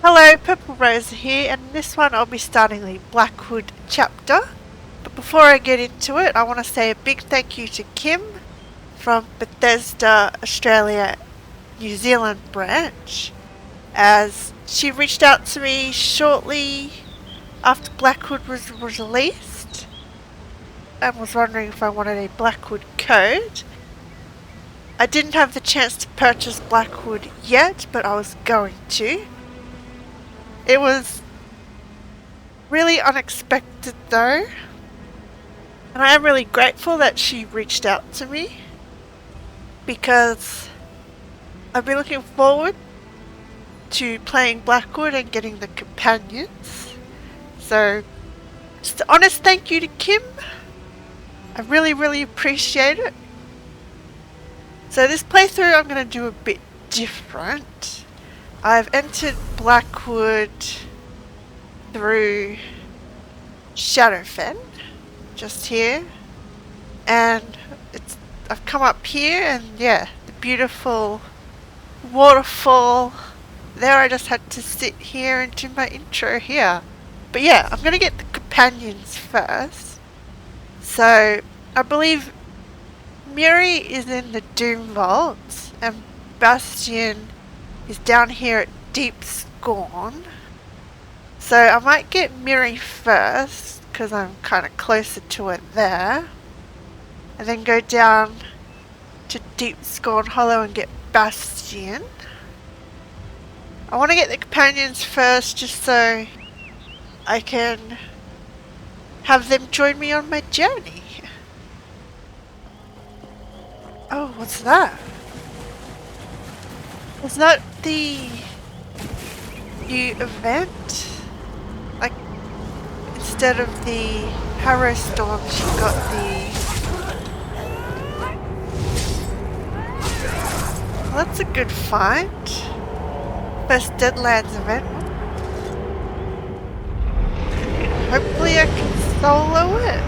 Hello, Purple Rose here, and in this one I'll be starting the Blackwood chapter. But before I get into it, I want to say a big thank you to Kim from Bethesda Australia New Zealand branch, as she reached out to me shortly after Blackwood was released and was wondering if I wanted a Blackwood code. I didn't have the chance to purchase Blackwood yet, but I was going to. It was really unexpected though, and I am really grateful that she reached out to me because I've been looking forward to playing Blackwood and getting the companions. So, just an honest thank you to Kim. I really appreciate it. So this playthrough I'm going to do a bit different. I've entered Blackwood through Shadowfen, just here, and I've come up here and yeah, the beautiful waterfall. There I just had to sit here and do my intro here. But yeah, I'm gonna get the companions first. So I believe Mirri is in the Doom Vault and Bastion is down here at Deep Scorn. So I might get Mirri first because I'm kind of closer to it there, and then go down to Deep Scorn Hollow and get Bastion. I want to get the companions first just so I can have them join me on my journey. Oh, what's that? Is that the new event? Like, instead of the Harrow Storm, she got the... Well, that's a good find. First Deadlands event. Hopefully I can solo it.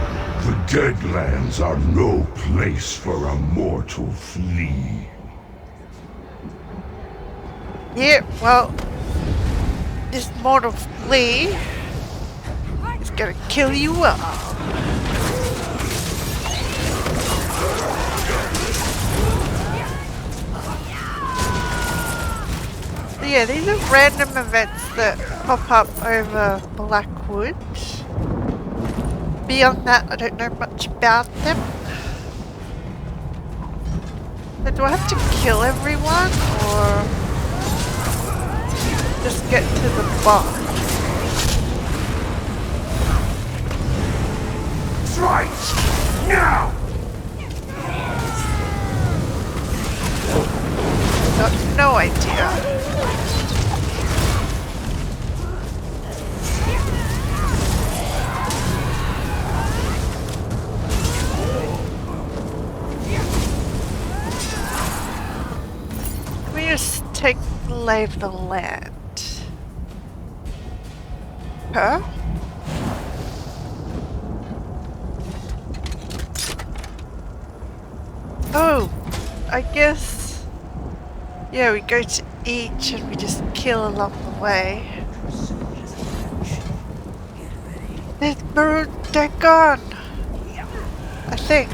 The Deadlands are no place for a mortal flea. Yeah, well, this mortal flea is gonna kill you all. So yeah, these are random events that pop up over Blackwood. Beyond that, I don't know much about them. So do I have to kill everyone, or just get to the boss? Right now! Got no idea. Let me just take the lay of the land. Huh? Oh, I guess... Yeah, we go to each and we just kill along the way. There's Mehrunes Dagon! I think.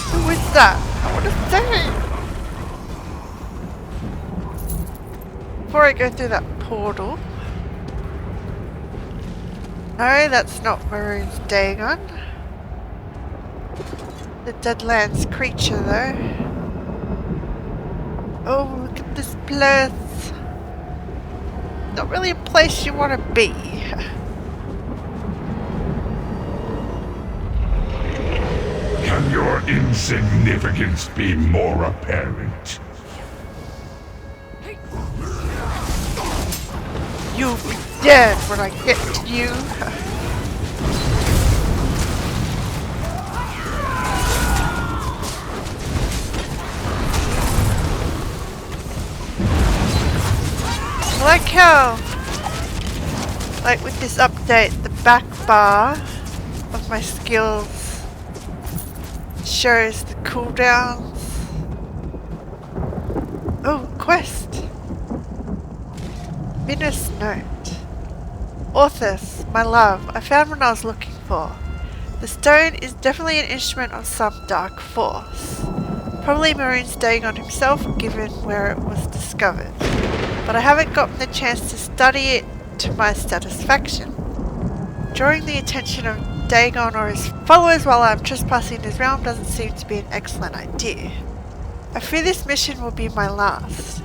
Who is that? I want to say! Before I go through that portal. No, that's not Mehrunes Dagon. The Deadlands creature though. Oh, look at this place. Not really a place you want to be. Can your insignificance be more apparent? You'll be dead when I get to you. I like how, like with this update, the back bar of my skills shows the cooldowns. Oh, quest! Minus note. Authors, my love, I found what I was looking for. The stone is definitely an instrument of some dark force. Probably Mehrunes Dagon himself, given where it was discovered. But I haven't gotten the chance to study it to my satisfaction. Drawing the attention of Dagon or his followers while I'm trespassing his realm doesn't seem to be an excellent idea. I fear this mission will be my last.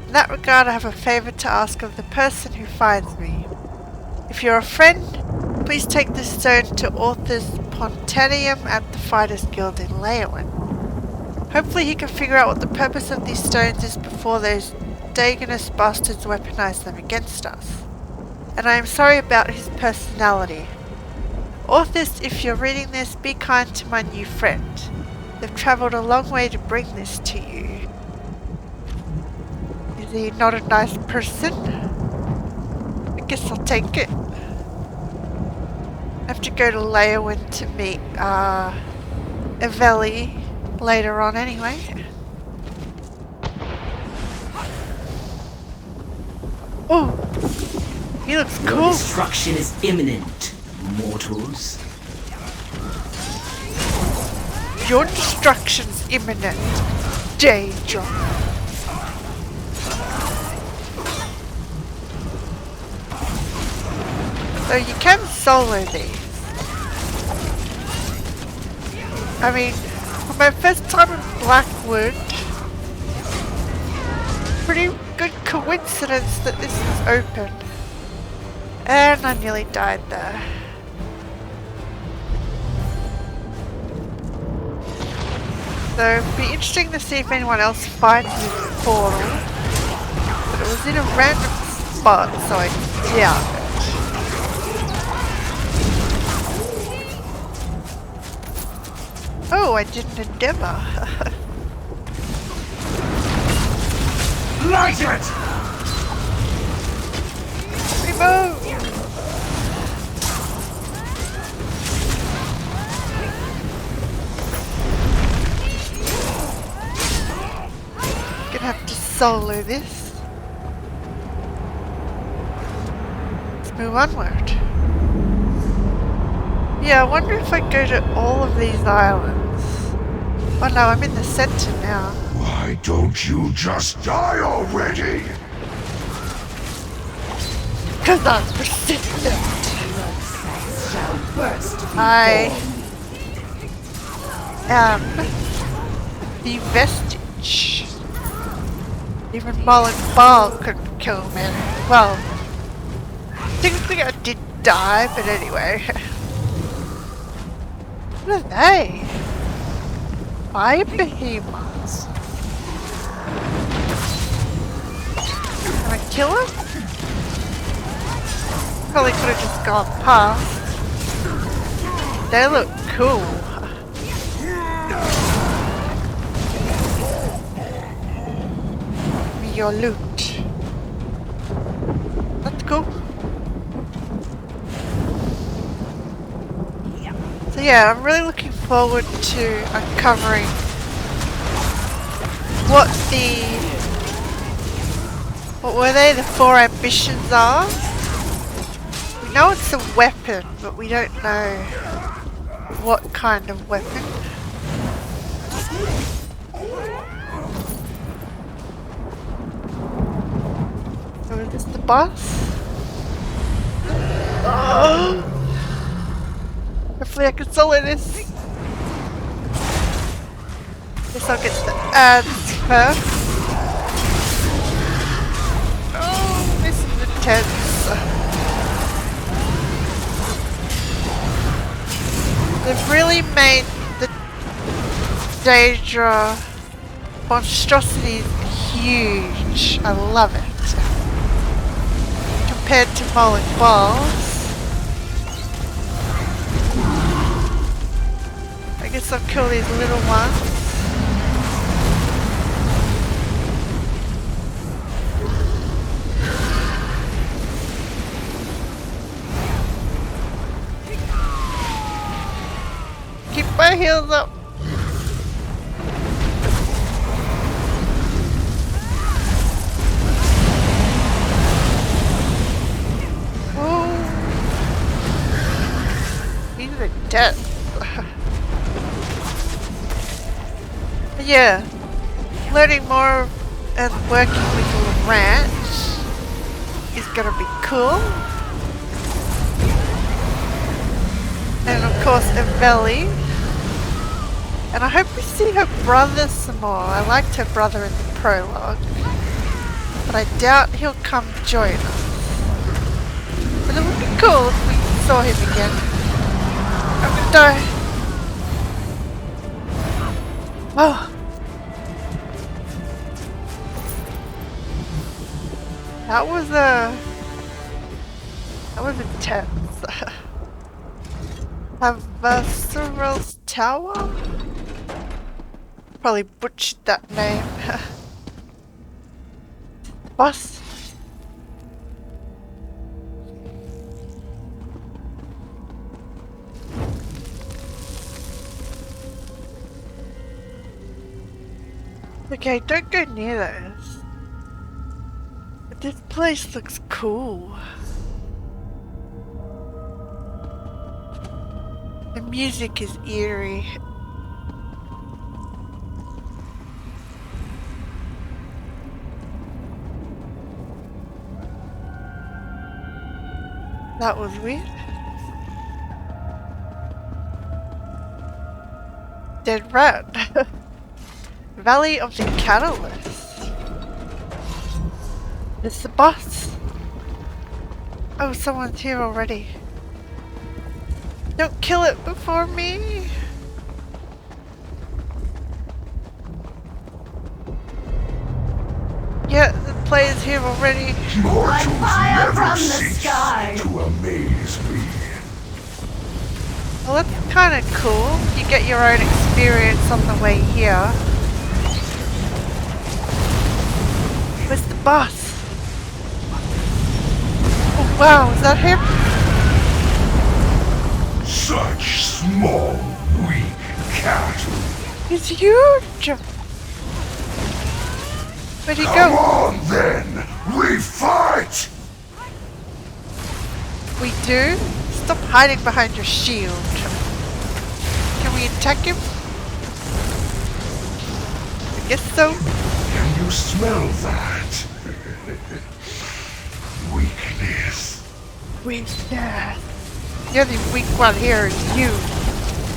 In that regard, I have a favour to ask of the person who finds me. If you're a friend, please take this stone to Author's Pontanium at the Fighters Guild in Leyawen. Hopefully he can figure out what the purpose of these stones is before those Dagonist bastards weaponize them against us. And I am sorry about his personality. Authors, if you're reading this, be kind to my new friend. They've travelled a long way to bring this to you. Is he not a nice person? I guess I'll take it. I have to go to Leyawen to meet Eveli later on anyway. Oh, he looks cool. Your destruction is imminent, mortals. Your destruction's imminent, Daedra. So you can solo these. I mean, for my first time in Blackwood, pretty good coincidence that this is open. And I nearly died there. So it'd be interesting to see if anyone else finds this portal. But it was in a random spot, so I doubt it. Oh, I didn't endeavour. Light it! Remove! Gonna have to solo this. Let's move onward. Yeah, I wonder if I go to all of these islands. Oh no, I'm in the center now. Why don't you just die already? Because I'm persistent. I am the vestige. Even Mullen Ball couldn't kill me. Well, technically I did die, but anyway. What are they? Fire behemoths. Can I kill him? Probably could have just gone past. They look cool. Give me your loot. That's cool. So yeah, I'm really looking forward to uncovering what were they, the 4 ambitions are. We know it's a weapon, but we don't know what kind of weapon. So is this the boss? Oh! Hopefully I can solo this. Guess I'll get the ads first. Oh, this is intense. They've really made the Daedra monstrosities huge. I love it. Compared to Mullen Balls. I guess I'll kill these little ones. my heels up. Oh, he's intense. Yeah, learning more and working with the ranch is gonna be cool. And of course, Eveli. And I hope we see her brother some more. I liked her brother in the prologue. But I doubt he'll come join us. But it would be cool if we saw him again. I'm gonna die. Oh. That was intense. Havasarel's Tower? Probably butchered that name. Boss? Okay, don't go near those. But this place looks cool. The music is eerie. That was weird. Dead rat. Valley of the Catalyst. This the boss? Oh, someone's here already. Don't kill it before me! Yeah, the player's here already. Mortals fire never from the cease sky. to amaze me. Well, that's kinda cool. You get your own experience on the way here. Where's the boss? Oh wow, is that him? Such small, weak cattle. He's huge! Where'd he Come go? on then, we fight! We do? Stop hiding behind your shield. Can we attack him? I guess so. Can you smell that? Weakness. Weakness. The only weak one here is you.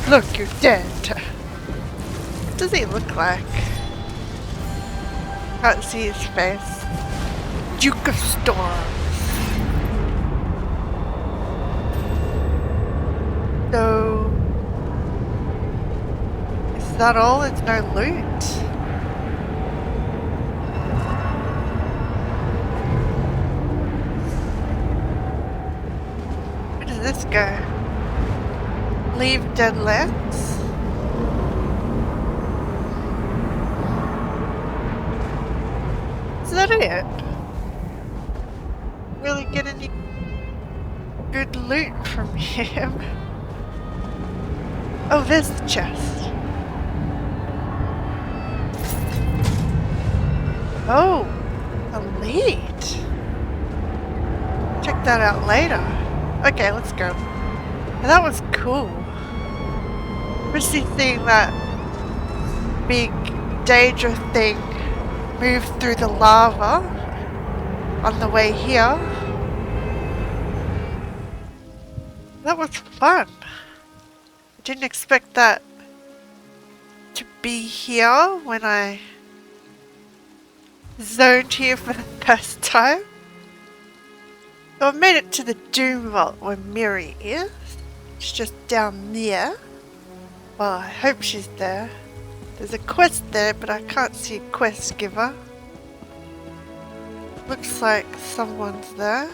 Look, you're dead. What does he look like? Can't see his face. Duke of Storms. So... is that all? It's no loot. Where does this go? Leave dead lands? Is that it? Really get any good loot from him? Oh, there's the chest. Oh, elite. Check that out later. Okay, let's go. That was cool. Especially seeing that big Daedra thing move through the lava on the way here. That was fun. I didn't expect that to be here when I zoned here for the first time. So I made it to the Doom Vault where Mirri is. It's just down there. Well, I hope she's there. There's a quest there, but I can't see a quest giver. Looks like someone's there.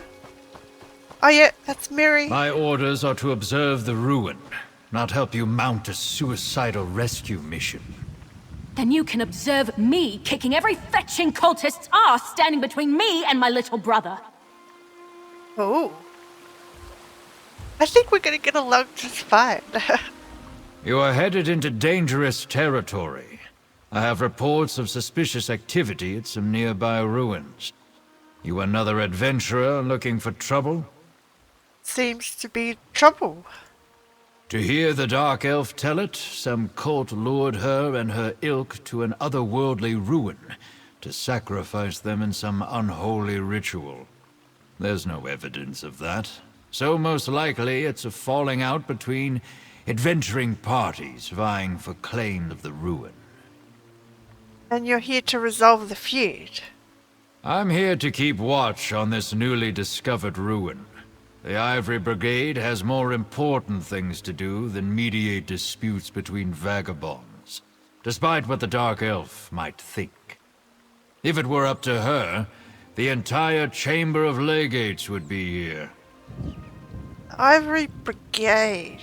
Oh yeah, that's Mirri. My orders are to observe the ruin, not help you mount a suicidal rescue mission. Then you can observe me kicking every fetching cultist's ass standing between me and my little brother. Oh. I think we're gonna get along just fine. You are headed into dangerous territory. I have reports of suspicious activity at some nearby ruins. You another adventurer looking for trouble? Seems to be trouble. To hear the Dark Elf tell it, some cult lured her and her ilk to an otherworldly ruin to sacrifice them in some unholy ritual. There's no evidence of that, so most likely it's a falling out between adventuring parties vying for claim of the ruin. And you're here to resolve the feud. I'm here to keep watch on this newly discovered ruin. The Ivory Brigade has more important things to do than mediate disputes between vagabonds, despite what the Dark Elf might think. If it were up to her, the entire Chamber of Legates would be here. Ivory Brigade.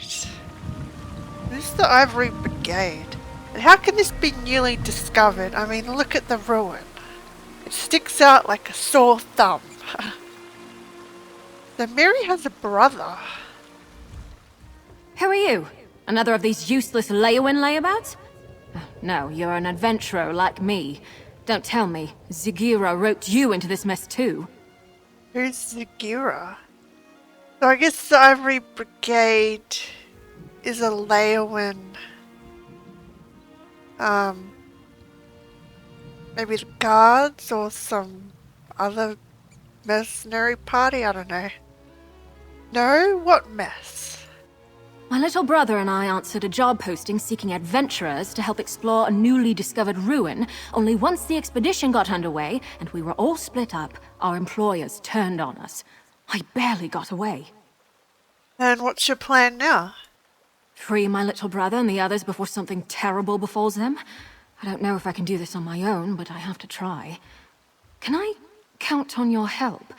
Who's the Ivory Brigade? And how can this be newly discovered? I mean, look at the ruin. It sticks out like a sore thumb. So Mirri has a brother. Who are you? Another of these useless Leowin layabouts? No, you're an adventurer like me. Don't tell me, Zagira roped you into this mess too. Who's Zagira? So I guess the Ivory Brigade is a Leowin. Maybe the guards or some other mercenary party, I don't know. No? What mess? My little brother and I answered a job posting seeking adventurers to help explore a newly discovered ruin, only once the expedition got underway and we were all split up, our employers turned on us. I barely got away. And what's your plan now? Free my little brother and the others before something terrible befalls them? I don't know if I can do this on my own, but I have to try. Can I count on your help?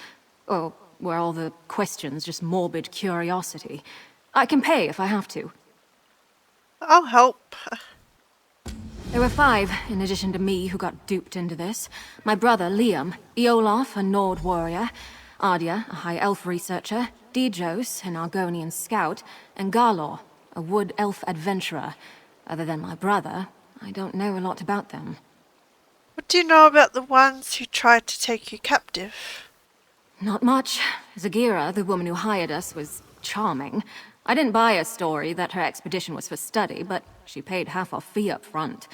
Or were all the questions just morbid curiosity? I can pay if I have to. I'll help. There were 5, in addition to me, who got duped into this. My brother, Liam, Eolaf, a Nord warrior, Ardia, a high elf researcher, Dijos, an Argonian scout, and Garlor, a wood elf adventurer. Other than my brother, I don't know a lot about them. What do you know about the ones who tried to take you captive? Not much. Zagira, the woman who hired us, was charming. I didn't buy a story that her expedition was for study, but she paid half our fee up front.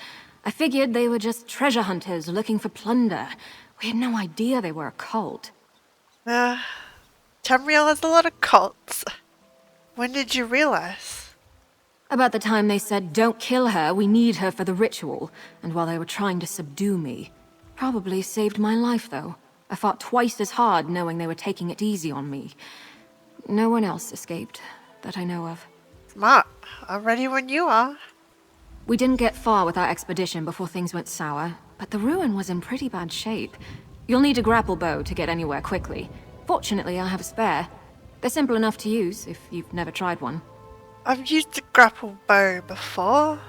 I figured they were just treasure hunters looking for plunder. We had no idea they were a cult. Tamriel has a lot of cults. When did you realize? About the time they said, don't kill her, we need her for the ritual, and while they were trying to subdue me. Probably saved my life, though. I fought twice as hard knowing they were taking it easy on me. No one else escaped, that I know of. Smart. I'm ready when you are. We didn't get far with our expedition before things went sour, but the ruin was in pretty bad shape. You'll need a grapple bow to get anywhere quickly. Fortunately, I have a spare. They're simple enough to use if you've never tried one. I've used a grapple bow before.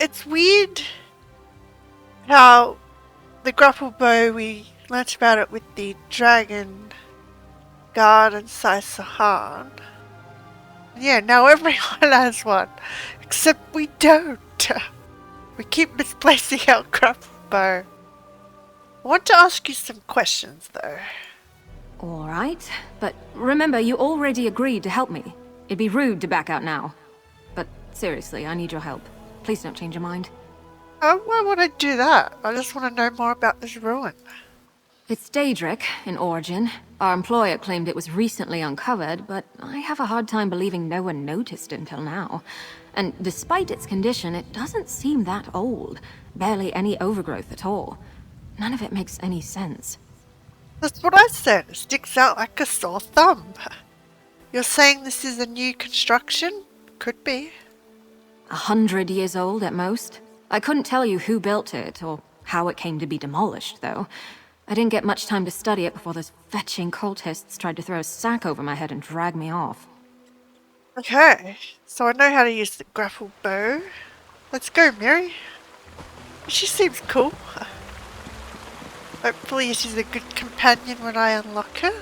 It's weird how the grapple bow, we learnt about it with the dragon guard and Sai-Sahan. Yeah, now everyone has one, except we don't. We keep misplacing our grapple bow. I want to ask you some questions though. Alright, but remember, you already agreed to help me. It'd be rude to back out now. But seriously, I need your help. Please don't change your mind. Why would I do that? I just want to know more about this ruin. It's Daedric, in origin. Our employer claimed it was recently uncovered, but I have a hard time believing no one noticed until now. And despite its condition, it doesn't seem that old. Barely any overgrowth at all. None of it makes any sense. That's what I said. It sticks out like a sore thumb. You're saying this is a new construction? Could be. 100 years old at most. I couldn't tell you who built it, or how it came to be demolished, though. I didn't get much time to study it before those fetching cultists tried to throw a sack over my head and drag me off. Okay, so I know how to use the grapple bow. Let's go, Mirri. She seems cool. Hopefully she's a good companion when I unlock her.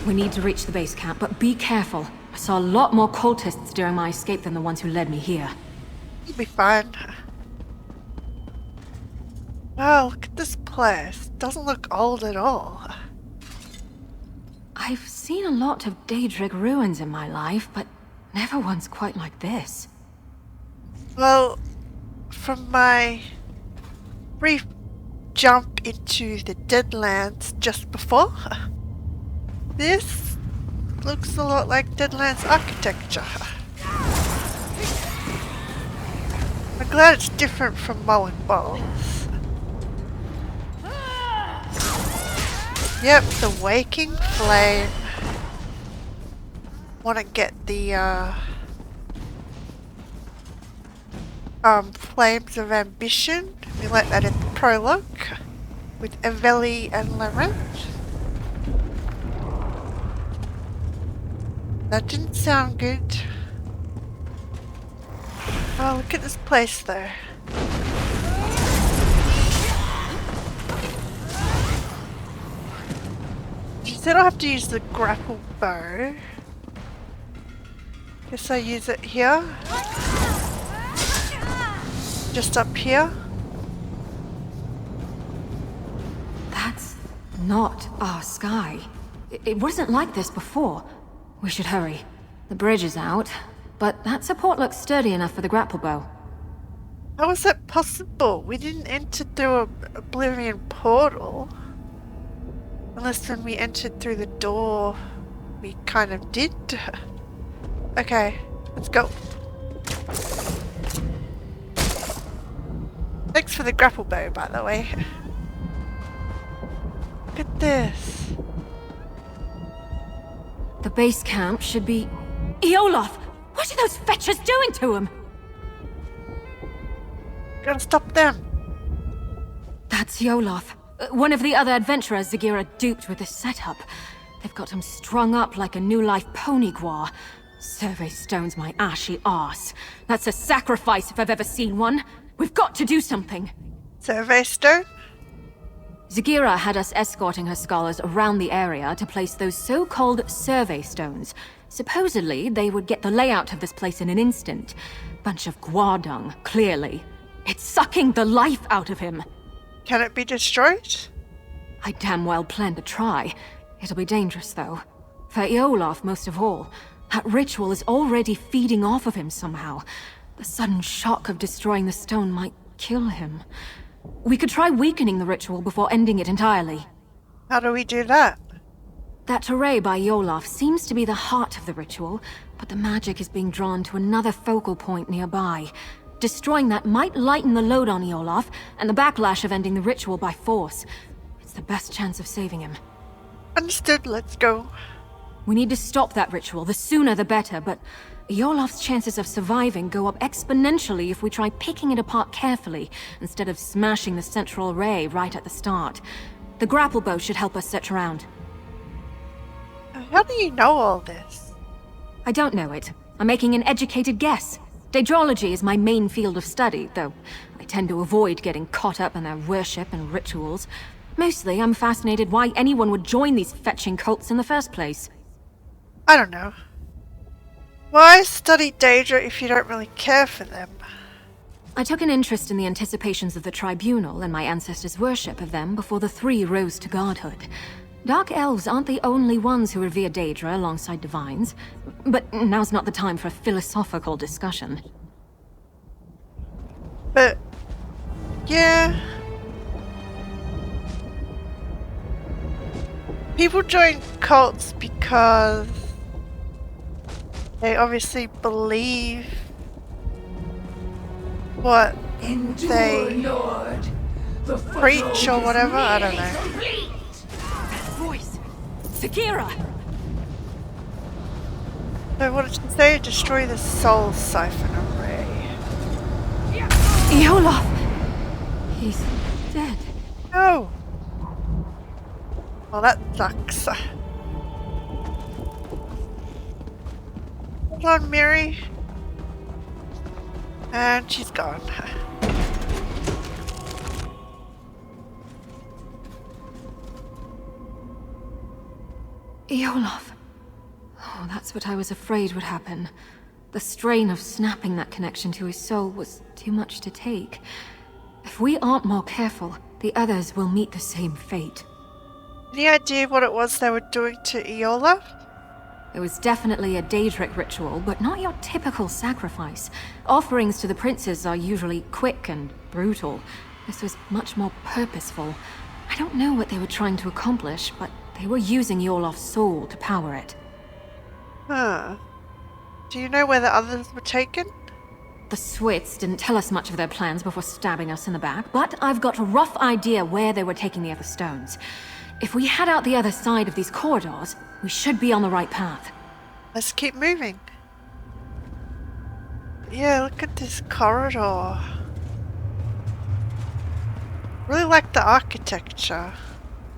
We need to reach the base camp, but be careful. I saw a lot more cultists during my escape than the ones who led me here. You'll be fine. Wow, look at this place. Doesn't look old at all. I've seen a lot of Daedric ruins in my life, but never one's quite like this. Well, from my brief jump into the Deadlands just before, this looks a lot like Deadlands architecture. I'm glad it's different from mowing balls. Yep, the waking flame. Want to get the flames of ambition. We like that in the prologue with Eveli and Laurent. That didn't sound good. Oh, look at this place though. She said I'll have to use the grapple bow. Guess I use it here. Just up here. That's not our sky. It wasn't like this before. We should hurry. The bridge is out, but that support looks sturdy enough for the grapple bow. How is that possible? We didn't enter through an Oblivion Portal. Unless when we entered through the door, we kind of did. Okay, let's go. Thanks for the grapple bow, by the way. Look at this. The base camp should be... Eolaf! What are those fetchers doing to him? Gotta stop them. That's Eolaf. One of the other adventurers Zagira duped with this setup. They've got him strung up like a new life pony guar. Survey stone's my ashy arse. That's a sacrifice if I've ever seen one. We've got to do something. Survey stone? Zagira had us escorting her scholars around the area to place those so-called survey stones. Supposedly, they would get the layout of this place in an instant. Bunch of guar dung, clearly. It's sucking the life out of him. Can it be destroyed? I damn well plan to try. It'll be dangerous, though. For Eolaf, most of all. That ritual is already feeding off of him somehow. The sudden shock of destroying the stone might kill him. We could try weakening the ritual before ending it entirely. How do we do that? That array by Eolaf seems to be the heart of the ritual, but the magic is being drawn to another focal point nearby. Destroying that might lighten the load on Eolaf, and the backlash of ending the ritual by force. It's the best chance of saving him. Understood, let's go. We need to stop that ritual, the sooner the better, but Eolaf's chances of surviving go up exponentially if we try picking it apart carefully, instead of smashing the central array right at the start. The grapple bow should help us search around. How do you know all this? I don't know it. I'm making an educated guess. Daedrology is my main field of study, though I tend to avoid getting caught up in their worship and rituals. Mostly, I'm fascinated why anyone would join these fetching cults in the first place. I don't know. Why study Daedra if you don't really care for them? I took an interest in the anticipations of the Tribunal and my ancestors' worship of them before the three rose to godhood. Dark elves aren't the only ones who revere Daedra alongside divines, but now's not the time for a philosophical discussion. But, yeah. People join cults because they obviously believe what they preach or whatever, I don't know. Voice! Zagira! So what did she say? Destroy the soul siphon array. Eolaf! He's dead. No! Well, that sucks. Hold on, Mirri. And she's gone. Eolaf. Oh, that That's what I was afraid would happen. The strain of snapping that connection to his soul was too much to take. If we aren't more careful, the others will meet the same fate. Any idea what it was they were doing to Eola? It was definitely a Daedric ritual, but not your typical sacrifice. Offerings to the princes are usually quick and brutal. This was much more purposeful. I don't know what they were trying to accomplish, but they were using Yorlof's soul to power it. Huh. Do you know where the others were taken? The Swits didn't tell us much of their plans before stabbing us in the back, but I've got a rough idea where they were taking the other stones. If we head out the other side of these corridors, we should be on the right path. Let's keep moving. Yeah, look at this corridor. Really like the architecture.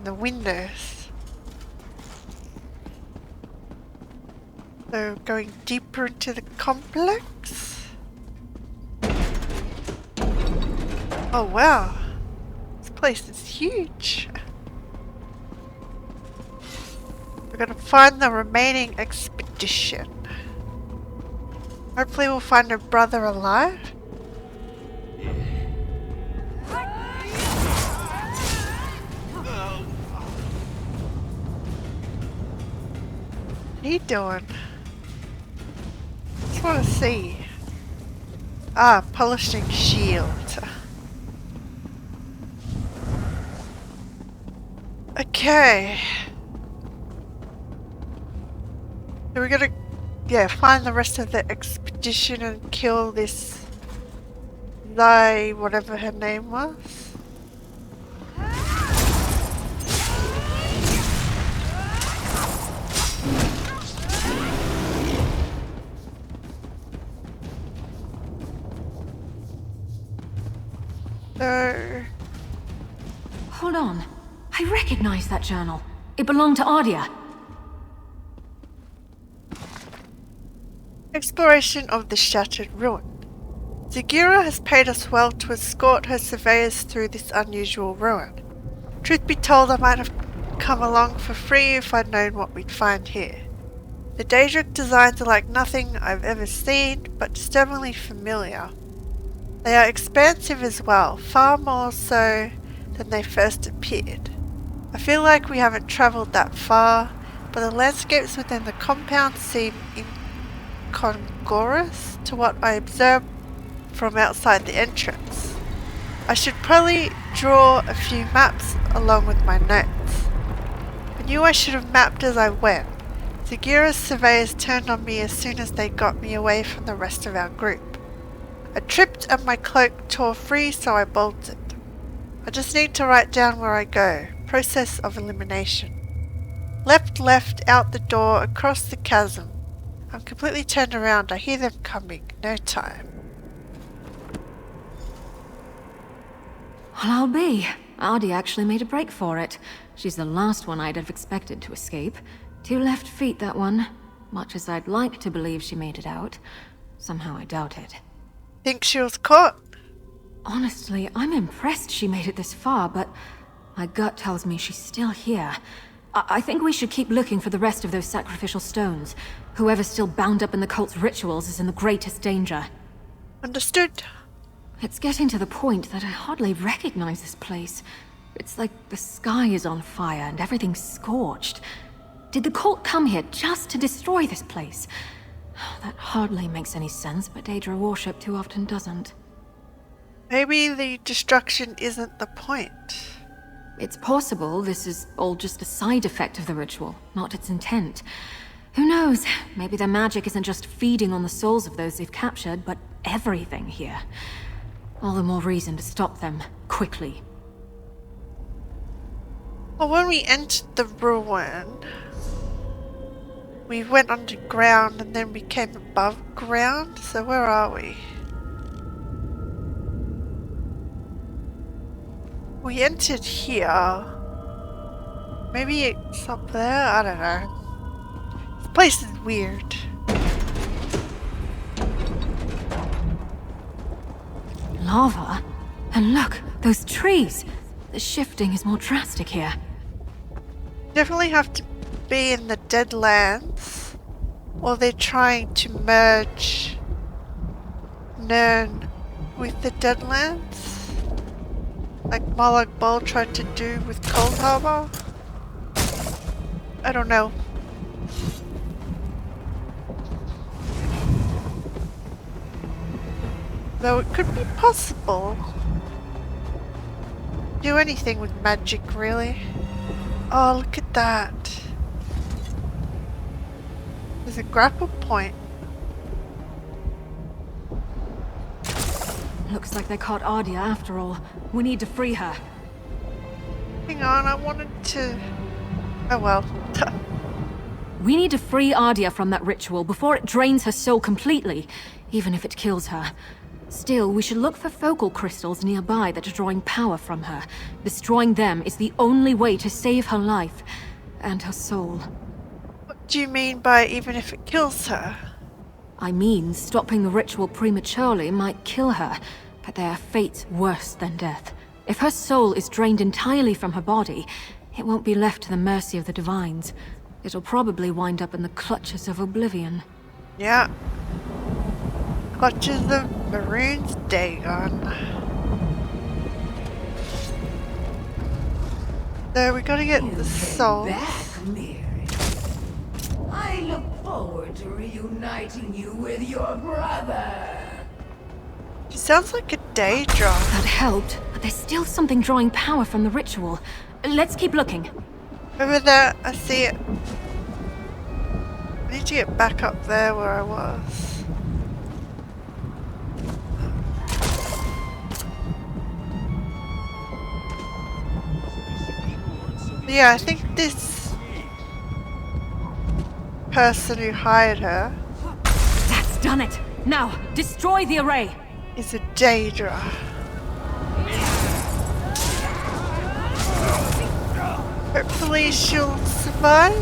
The windows. So going deeper into the complex. Oh wow. This place is huge. We're gonna find the remaining expedition. Hopefully we'll find her brother alive. What are you doing? Just want to see. Ah, polishing shield. Okay. So we're gonna, find the rest of the expedition and kill this Zai, whatever her name was. So... Hold on. I recognize that journal. It belonged to Ardia. Exploration of the shattered ruin. Zagira has paid us well to escort her surveyors through this unusual ruin. Truth be told, I might have come along for free if I'd known what we'd find here. The Daedric designs are like nothing I've ever seen, but disturbingly familiar. They are expansive as well, far more so than they first appeared. I feel like we haven't travelled that far, but the landscapes within the compound seem incongruous to what I observed from outside the entrance. I should probably draw a few maps along with my notes. I knew I should have mapped as I went. Zagira's surveyors turned on me as soon as they got me away from the rest of our group. I tripped and my cloak tore free, so I bolted. I just need to write down where I go. Process of elimination. Left, out the door, across the chasm. I'm completely turned around. I hear them coming. No time. Well, I'll be. Ardia actually made a break for it. She's the last one I'd have expected to escape. 2 left feet, that one. Much as I'd like to believe she made it out, somehow I doubt it. Think she was caught? Honestly, I'm impressed she made it this far, but my gut tells me she's still here. I think we should keep looking for the rest of those sacrificial stones. Whoever's still bound up in the cult's rituals is in the greatest danger. Understood. It's getting to the point that I hardly recognize this place. It's like the sky is on fire and everything's scorched. Did the cult come here just to destroy this place? That hardly makes any sense, but Daedra worship too often doesn't. Maybe the destruction isn't the point. It's possible this is all just a side effect of the ritual, not its intent. Who knows? Maybe their magic isn't just feeding on the souls of those they've captured, but everything here. All the more reason to stop them, quickly. Well, when we entered the ruin, we went underground and then we came above ground, so where are we? We entered here. Maybe it's up there? I don't know. This place is weird. Lava? And look, those trees! The shifting is more drastic here. Definitely have to be in the Deadlands Or they're trying to merge Nirn with the Deadlands, like Molag Bal tried to do with Cold Harbor. I don't know. Though it could be possible. Do anything with magic, really. Oh, look at that. There's a grapple point. Looks like they caught Ardia after all. We need to free her. Hang on, I wanted to... Oh well. We need to free Ardia from that ritual before it drains her soul completely, even if it kills her. Still, we should look for focal crystals nearby that are drawing power from her. Destroying them is the only way to save her life and her soul. What do you mean by even if it kills her? I mean, stopping the ritual prematurely might kill her, but there are fates worse than death. If her soul is drained entirely from her body, it won't be left to the mercy of the Divines. It'll probably wind up in the clutches of Oblivion. Yeah. Clutches of Mehrunes Dagon. So we gotta get the soul. Back, Mirri. I look forward to reuniting you with your brother. She sounds like a Daedra. That helped, but there's still something drawing power from the ritual. Let's keep looking. Over there, I see it. I need to get back up there where I was. Yeah, I think this person who hired her That's done it. Now, destroy the array. is a Daedra. Hopefully she'll survive.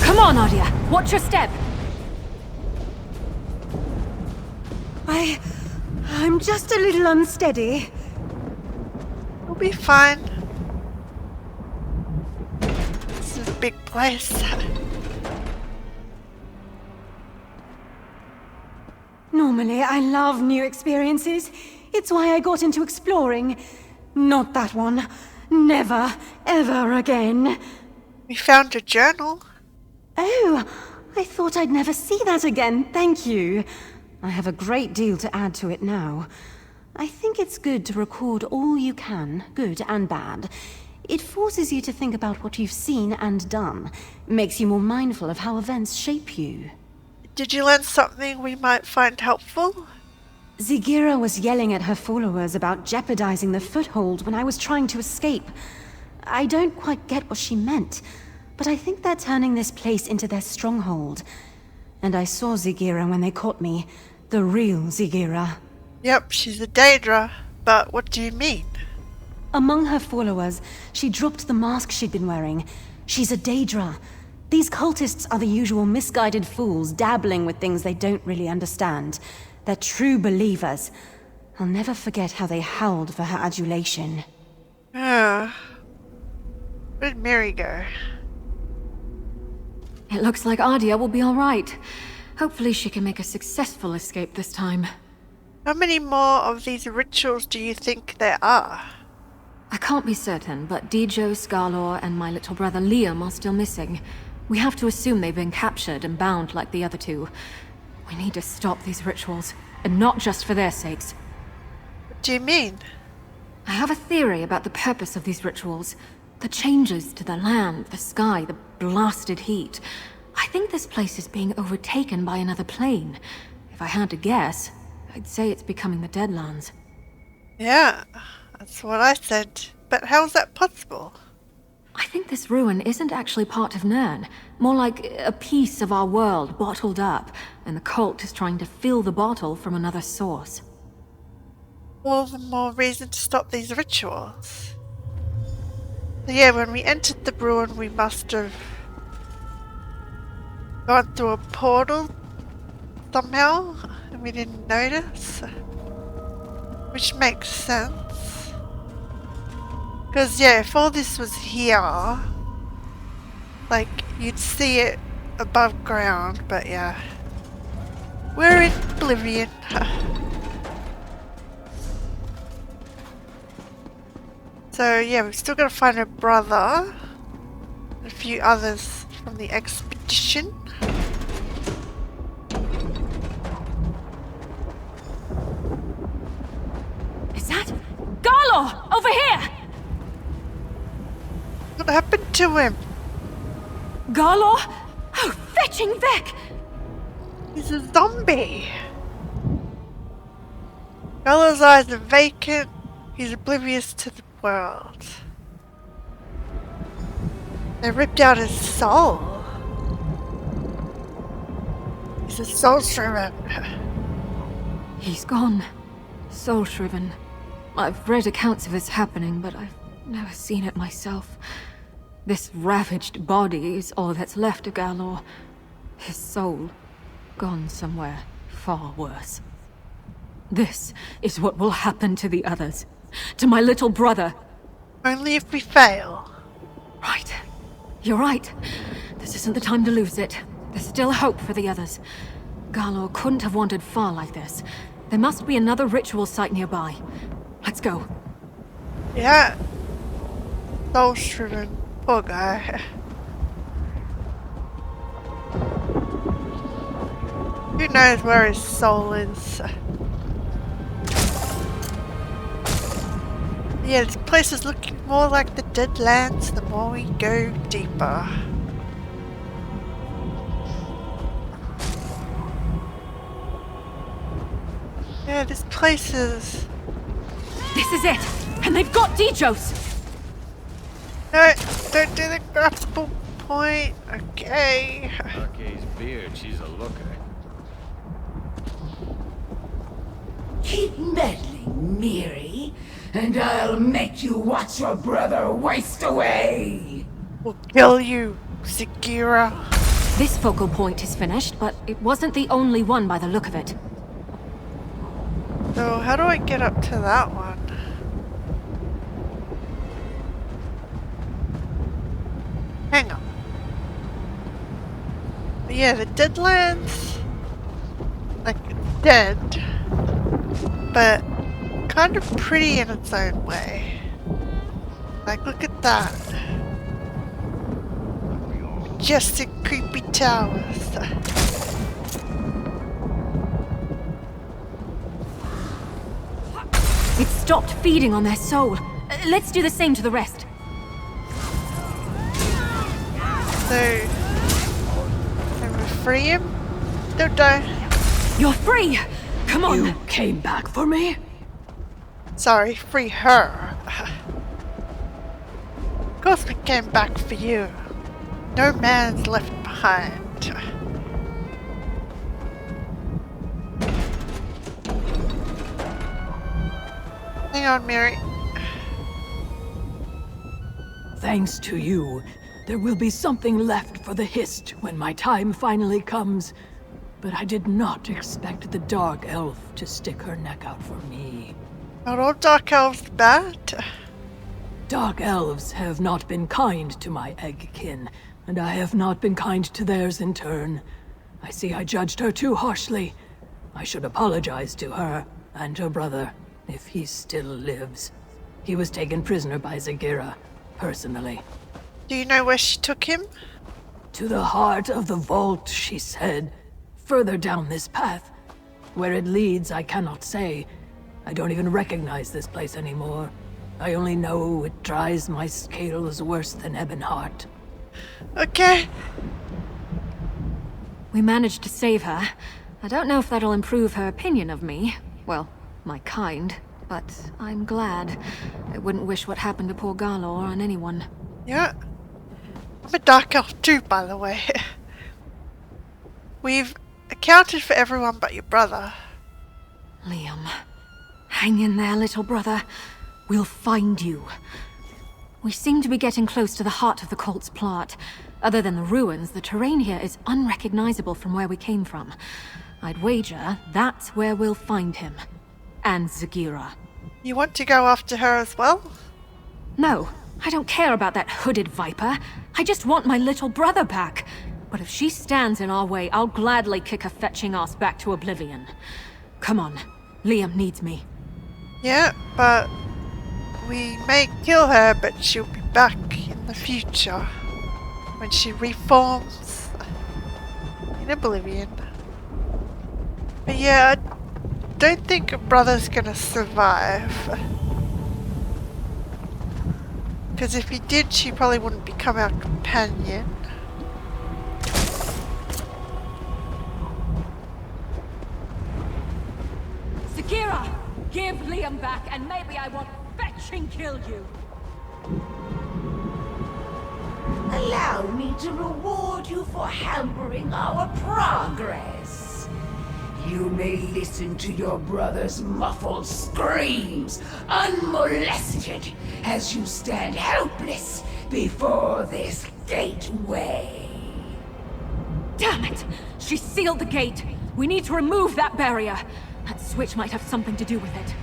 Come on, Ardia. Watch your step. I'm just a little unsteady. We'll be fine. This is a big place. Normally, I love new experiences. It's why I got into exploring. Not that one. Never, ever again. We found a journal. Oh, I thought I'd never see that again. Thank you. I have a great deal to add to it now. I think it's good to record all you can, good and bad. It forces you to think about what you've seen and done. Makes you more mindful of how events shape you. Did you learn something we might find helpful? Zigira was yelling at her followers about jeopardizing the foothold when I was trying to escape. I don't quite get what she meant, but I think they're turning this place into their stronghold. And I saw Zigira when they caught me. The real Zigira. Yep, she's a Daedra. But what do you mean? Among her followers, she dropped the mask she'd been wearing. She's a Daedra. These cultists are the usual misguided fools dabbling with things they don't really understand. They're true believers. I'll never forget how they howled for her adulation. Where did Mirri go? It looks like Ardia will be all right. Hopefully she can make a successful escape this time. How many more of these rituals do you think there are? I can't be certain, but Dijo, Scarlor, and my little brother Liam are still missing. We have to assume they've been captured and bound like the other two. We need to stop these rituals, and not just for their sakes. What do you mean? I have a theory about the purpose of these rituals. The changes to the land, the sky, the blasted heat. I think this place is being overtaken by another plane. If I had to guess, I'd say it's becoming the Deadlands. Yeah, that's what I said. But how's that possible? I think this ruin isn't actually part of Nirn. More like a piece of our world bottled up, and the cult is trying to fill the bottle from another source. All the more reason to stop these rituals. So yeah, when we entered the ruin, we must have gone through a portal somehow, and we didn't notice. Which makes sense. Because yeah, if all this was here, like, you'd see it above ground, but yeah. We're in Oblivion. So yeah, we've still got to find her brother. And a few others from the expedition. Is that Garlor over here? What happened to him? Garlor? Oh, fetching Vic! He's a zombie. Garlor's eyes are vacant. He's oblivious to the world. They ripped out his soul. He's a soul-shriven. He's gone. Soul-shriven. I've read accounts of this happening, but I've never seen it myself. This ravaged body is all that's left of Garlor. His soul, gone somewhere far worse. This is what will happen to the others. To my little brother. Only if we fail. Right. You're right. This isn't the time to lose it. There's still hope for the others. Garlor couldn't have wandered far like this. There must be another ritual site nearby. Let's go. Yeah. Soul-shriven. Poor guy. Who knows where his soul is? Yeah, this place is looking more like the Deadlands the more we go deeper. Yeah, this place is... This is it! And they've got Dijos! No, don't do the grapple point. Okay. Murky's beard, she's a looker. Keep meddling, Mirri, and I'll make you watch your brother waste away! We'll kill you, Sagira. This focal point is finished, but it wasn't the only one by the look of it. So how do I get up to that one? Hang on. Yeah, the Deadlands, like dead, but kind of pretty in its own way. Like, look at that. Majestic, creepy towers. It stopped feeding on their soul. Let's do the same to the rest. So, can we free him? Don't die. You're free! Come on! You came back for me? Sorry, free her. Of course we came back for you. No man's left behind. Hang on, Mirri. Thanks to you, there will be something left for the Hist when my time finally comes. But I did not expect the Dark Elf to stick her neck out for me. Not all Dark Elves bad. Dark Elves have not been kind to my Eggkin, and I have not been kind to theirs in turn. I see I judged her too harshly. I should apologize to her and her brother, if he still lives. He was taken prisoner by Sagira, personally. Do you know where she took him? To the heart of the vault, she said. Further down this path. Where it leads, I cannot say. I don't even recognize this place anymore. I only know it dries my scales worse than Ebonheart. Okay. We managed to save her. I don't know if that'll improve her opinion of me. Well, my kind. But I'm glad. I wouldn't wish what happened to poor Garlor on anyone. Yeah. I'm a Dark Elf too, by the way. We've accounted for everyone but your brother. Liam. Hang in there, little brother. We'll find you. We seem to be getting close to the heart of the cult's plot. Other than the ruins, the terrain here is unrecognizable from where we came from. I'd wager that's where we'll find him. And Sagira. You want to go after her as well? No, I don't care about that hooded viper. I just want my little brother back. But if she stands in our way, I'll gladly kick her fetching ass back to Oblivion. Come on, Liam needs me. Yeah, but we may kill her, but she'll be back in the future when she reforms in Oblivion. But yeah, I don't think her brother's gonna survive. Because if he did, she probably wouldn't become our companion. Sagira! Give Liam back and maybe I won't fetch and kill you! Allow me to reward you for hampering our progress. You may listen to your brother's muffled screams, unmolested, as you stand helpless before this gateway. Damn it! She sealed the gate! We need to remove that barrier! That switch might have something to do with it.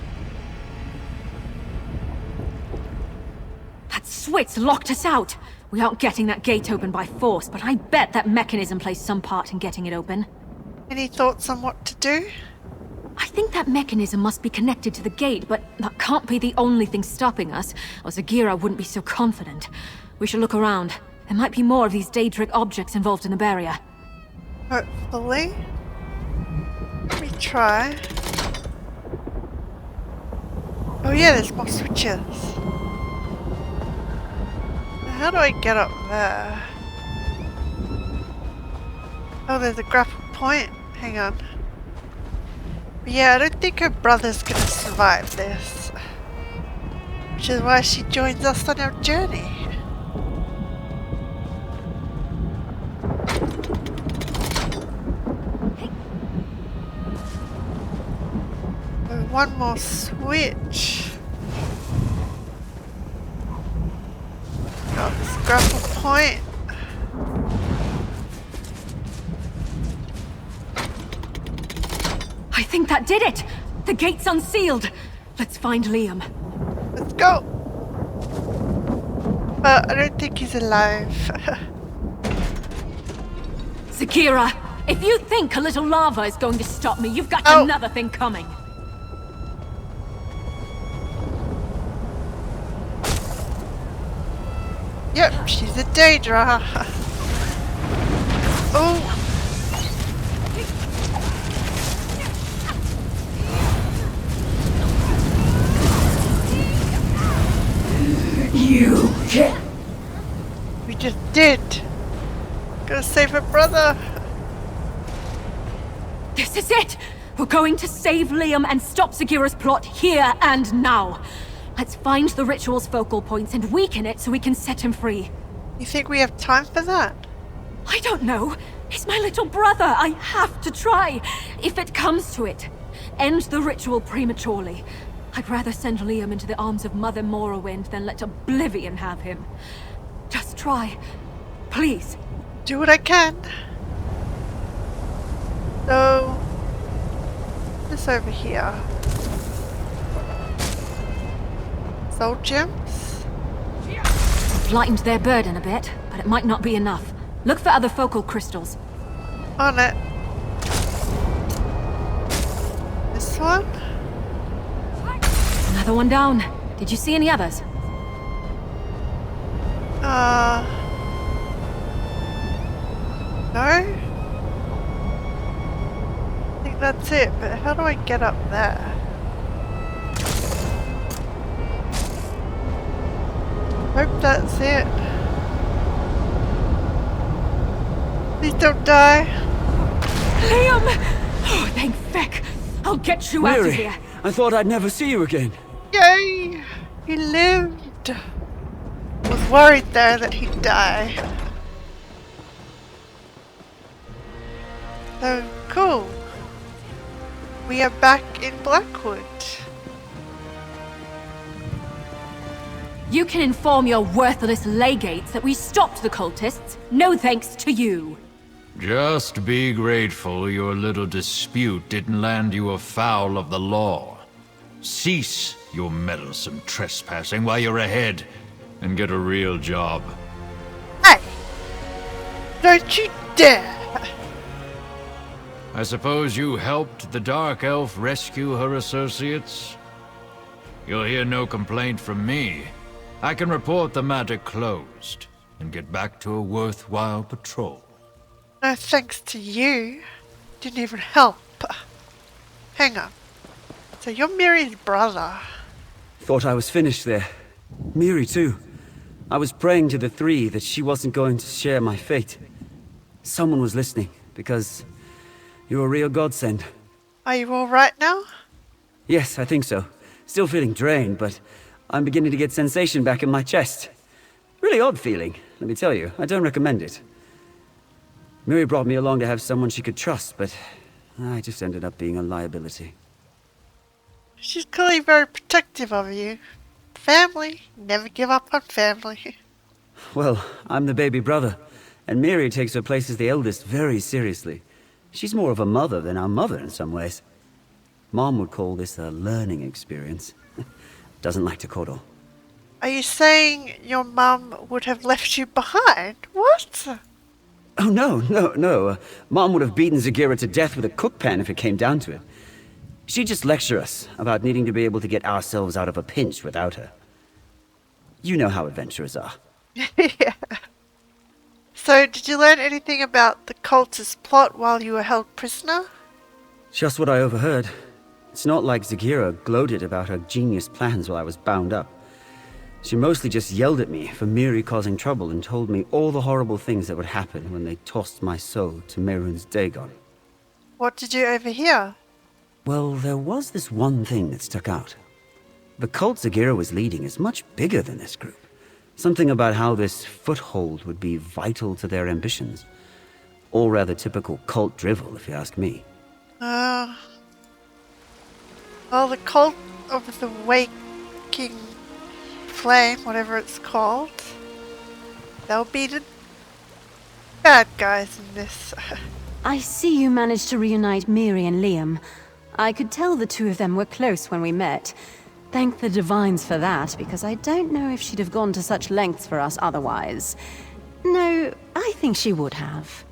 That switch locked us out! We aren't getting that gate open by force, but I bet that mechanism plays some part in getting it open. Any thoughts on what to do? I think that mechanism must be connected to the gate, but that can't be the only thing stopping us, or Sagira wouldn't be so confident. We should look around. There might be more of these Daedric objects involved in the barrier. Hopefully. Let me try. Oh yeah, there's more switches. Now how do I get up there? Oh, there's a grapple point. Hang on. But yeah, I don't think her brother's gonna survive this. Which is why she joins us on our journey. One more switch. Got this grapple point. I think that did it! The gate's unsealed! Let's find Liam. Let's go! But I don't think he's alive. Sagira, if you think a little lava is going to stop me, you've got Oh. another thing coming. Yep, she's a Daedra. Oh! You can. We just did! Gotta save her brother! This is it! We're going to save Liam and stop Sagira's plot here and now. Let's find the ritual's focal points and weaken it so we can set him free. You think we have time for that? I don't know. He's my little brother. I have to try. If it comes to it. End the ritual prematurely. I'd rather send Liam into the arms of Mother Morrowind than let Oblivion have him. Just try. Please. Do what I can. So... this over here. Soul gems? I've lightened their burden a bit, but it might not be enough. Look for other focal crystals. On it. This one? Another one down. Did you see any others? No? I think that's it, but how do I get up there? Hope that's it. Please don't die. Liam! Oh, thank feck. I'll get you out of Mirri, here. I thought I'd never see you again. Yay! He lived. Was worried there that he'd die. So cool. We are back in Blackwood. You can inform your worthless legates that we stopped the cultists. No thanks to you. Just be grateful your little dispute didn't land you afoul of the law. Cease your meddlesome trespassing while you're ahead, and get a real job. Hey! Don't you dare! I suppose you helped the Dark Elf rescue her associates? You'll hear no complaint from me. I can report the matter closed and get back to a worthwhile patrol. No thanks to you. Didn't even help. Hang on. So you're Mirri's brother. Thought I was finished there. Mirri, too. I was praying to the three that she wasn't going to share my fate. Someone was listening, because you're a real godsend. Are you alright now? Yes, I think so. Still feeling drained, but I'm beginning to get sensation back in my chest. Really odd feeling, let me tell you. I don't recommend it. Mirri brought me along to have someone she could trust, but I just ended up being a liability. She's clearly very protective of you. Family. Never give up on family. Well, I'm the baby brother, and Mirri takes her place as the eldest very seriously. She's more of a mother than our mother in some ways. Mom would call this a learning experience. Doesn't like to cuddle. Are you saying your mum would have left you behind? What? Oh, no. Mom would have beaten Zagira to death with a cook pan if it came down to it. She'd just lecture us about needing to be able to get ourselves out of a pinch without her. You know how adventurers are. Yeah. So, did you learn anything about the cultist plot while you were held prisoner? Just what I overheard. It's not like Zagira gloated about her genius plans while I was bound up. She mostly just yelled at me for Mirri causing trouble and told me all the horrible things that would happen when they tossed my soul to Mehrunes Dagon. What did you overhear? Well, there was this one thing that stuck out. The cult Zagira was leading is much bigger than this group. Something about how this foothold would be vital to their ambitions. All rather typical cult drivel, if you ask me. Well, the cult of the waking flame, whatever it's called, they'll be the bad guys in this. I see you managed to reunite Mirri and Liam. I could tell the two of them were close when we met. Thank the Divines for that, because I don't know if she'd have gone to such lengths for us otherwise. No, I think she would have.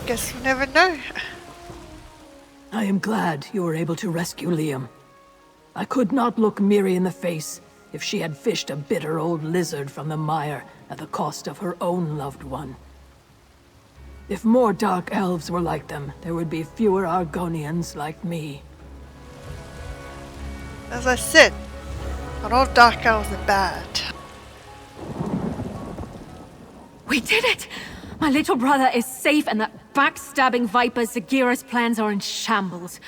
Guess we'll never know. I am glad you were able to rescue Liam. I could not look Mirri in the face if she had fished a bitter old lizard from the mire at the cost of her own loved one. If more dark elves were like them, there would be fewer Argonians like me. As I said, not all dark elves are bad. We did it! My little brother is safe and that backstabbing viper Zagira's plans are in shambles.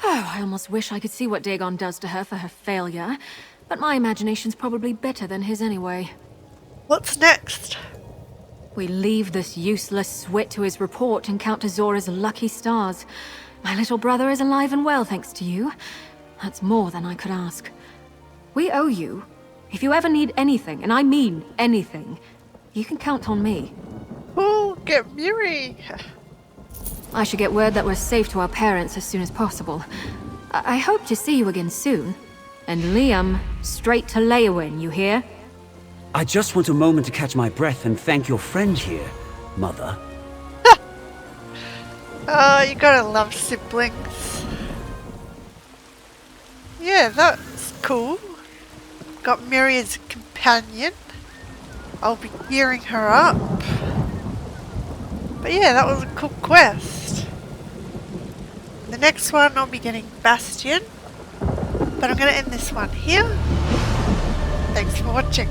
Oh, I almost wish I could see what Dagon does to her for her failure. But my imagination's probably better than his anyway. What's next? We leave this useless swit to his report and count to Zora's lucky stars. My little brother is alive and well, thanks to you. That's more than I could ask. We owe you. If you ever need anything, and I mean anything, you can count on me. Oh, get Mirri! I should get word that we're safe to our parents as soon as possible. I hope to see you again soon. And Liam, straight to Leywin, you hear? I just want a moment to catch my breath and thank your friend here, Mother. Oh, you gotta love siblings. Yeah, that's cool. Got Mirri as a companion. I'll be gearing her up. But yeah, that was a cool quest. The next one I'll be getting Bastion. But I'm gonna end this one here. Thanks for watching.